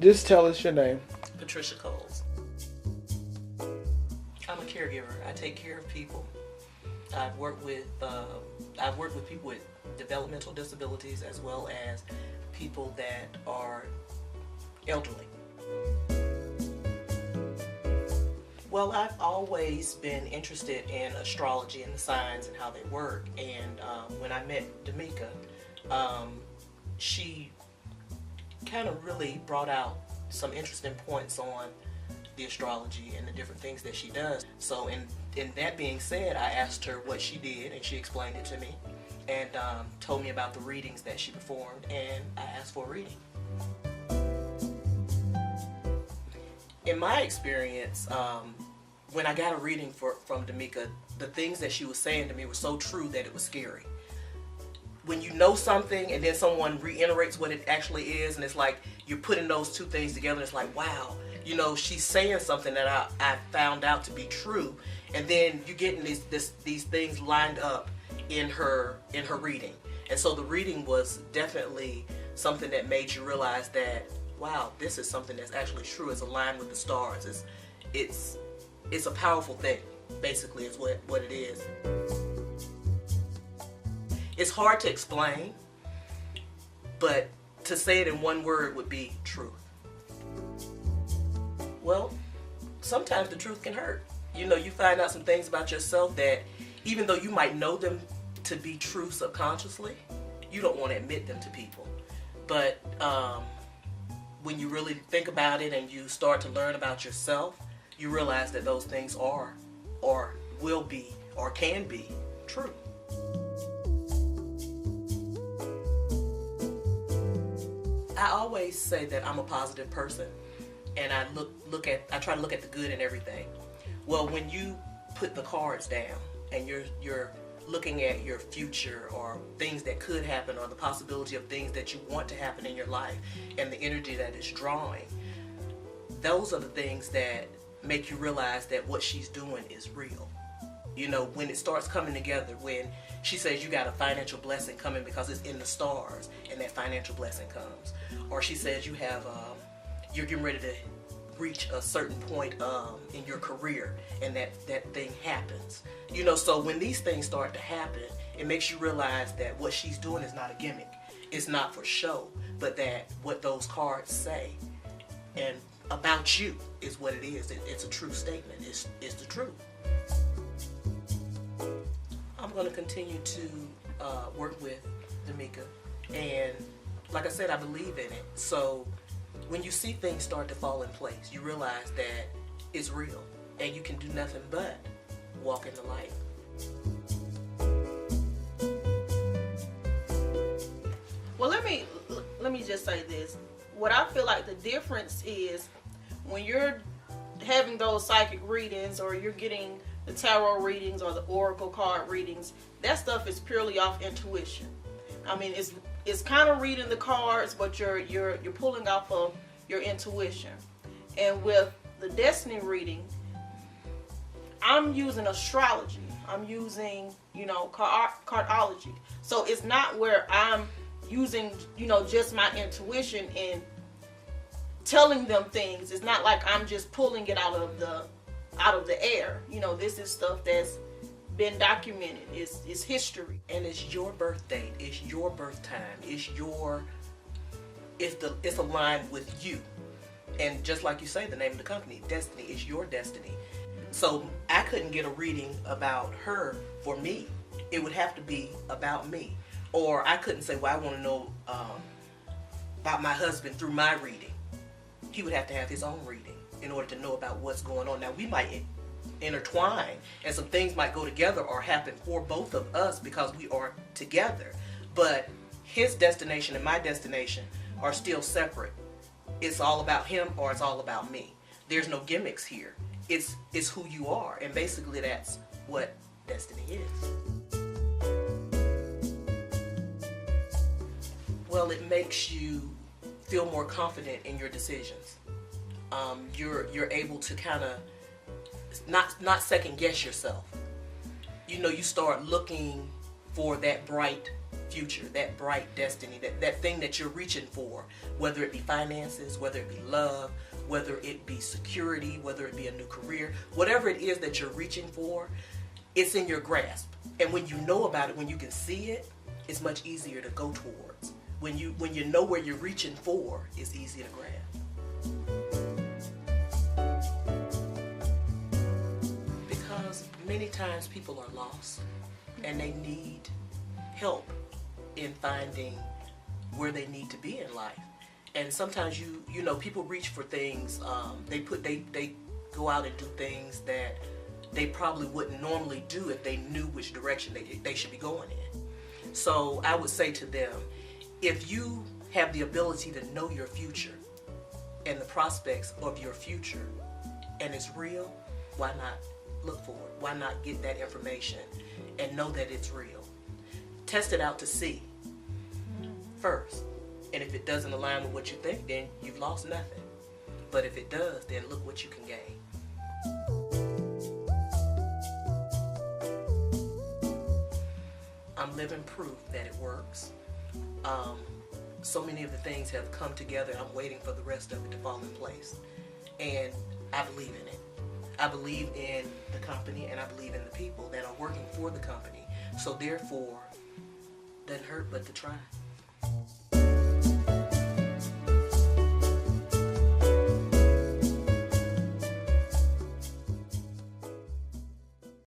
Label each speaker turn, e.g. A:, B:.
A: Just tell us your name.
B: Patricia Coles. I'm a caregiver. I take care of people. I've worked with people with developmental disabilities as well as people that are elderly. Well, I've always been interested in astrology and the signs and how they work. And when I met D'Amica, she kind of really brought out some interesting points on the astrology and the different things that she does. So in that being said, I asked her what she did, and she explained it to me and told me about the readings that she performed, and I asked for a reading. In my experience, when I got a reading from D'Amica, the things that she was saying to me were so true that it was scary. When you know something and then someone reiterates what it actually is, and it's like you're putting those two things together, it's like, wow, you know, she's saying something that I found out to be true, and then you're getting these things lined up in her reading. And so the reading was definitely something that made you realize that, wow, this is something that's actually true. It's aligned with the stars. It's a powerful thing, basically, is what it is. It's hard to explain, but to say it in one word would be truth. Well, sometimes the truth can hurt. You know, you find out some things about yourself that even though you might know them to be true subconsciously, you don't want to admit them to people. But when you really think about it and you start to learn about yourself, you realize that those things are, or will be, or can be true. I always say that I'm a positive person, and I try to look at the good in everything. Well, when you put the cards down and you're looking at your future or things that could happen or the possibility of things that you want to happen in your life and the energy that it's drawing, those are the things that make you realize that what she's doing is real. You know, when it starts coming together, when she says you got a financial blessing coming because it's in the stars and that financial blessing comes, or she says you have you're getting ready to reach a certain point in your career and that thing happens. You know, so when these things start to happen, it makes you realize that what she's doing is not a gimmick. It's not for show, but that what those cards say and about you is what it is. It's a true statement. It's the truth. I'm going to continue to work with D'Amica, and like I said, I believe in it. So when you see things start to fall in place, you realize that it's real, and you can do nothing but walk in the light.
C: Well, let me just say this. What I feel like the difference is when you're having those psychic readings, or you're getting the tarot readings or the oracle card readings, that stuff is purely off intuition. I mean, it's kind of reading the cards, but you're pulling off of your intuition. And with the destiny reading, I'm using astrology. I'm using, cardology. So it's not where I'm using, just my intuition and telling them things. It's not like I'm just pulling it out of the air. This is stuff that's been documented. It's history.
B: And it's your birth date. It's your birth time. It's aligned with you. And just like you say, the name of the company, Destiny, is your destiny. So I couldn't get a reading about her for me. It would have to be about me. Or I couldn't say, well, I want to know about my husband through my reading. He would have to have his own reading in order to know about what's going on. Now, we might intertwine, and some things might go together or happen for both of us because we are together. But his destination and my destination are still separate. It's all about him or it's all about me. There's no gimmicks here. It's who you are, and basically that's what destiny is. Well, it makes you feel more confident in your decisions. You're able to kind of not second guess yourself. You start looking for that bright future, that bright destiny, that thing that you're reaching for, whether it be finances, whether it be love, whether it be security, whether it be a new career, whatever it is that you're reaching for, it's in your grasp. And when you know about it, when you can see it, it's much easier to go towards. When you know where you're reaching for, it's easy to grab. Because many times people are lost and they need help in finding where they need to be in life. And sometimes you know people reach for things, they go out and do things that they probably wouldn't normally do if they knew which direction they should be going in. So I would say to them, if you have the ability to know your future and the prospects of your future and it's real, why not look for it? Why not get that information and know that it's real? Test it out to see first. And if it doesn't align with what you think, then you've lost nothing. But if it does, then look what you can gain. I'm living proof that it works. So many of the things have come together. I'm waiting for the rest of it to fall in place. And I believe in it. I believe in the company and I believe in the people that are working for the company. So therefore, doesn't hurt but to try.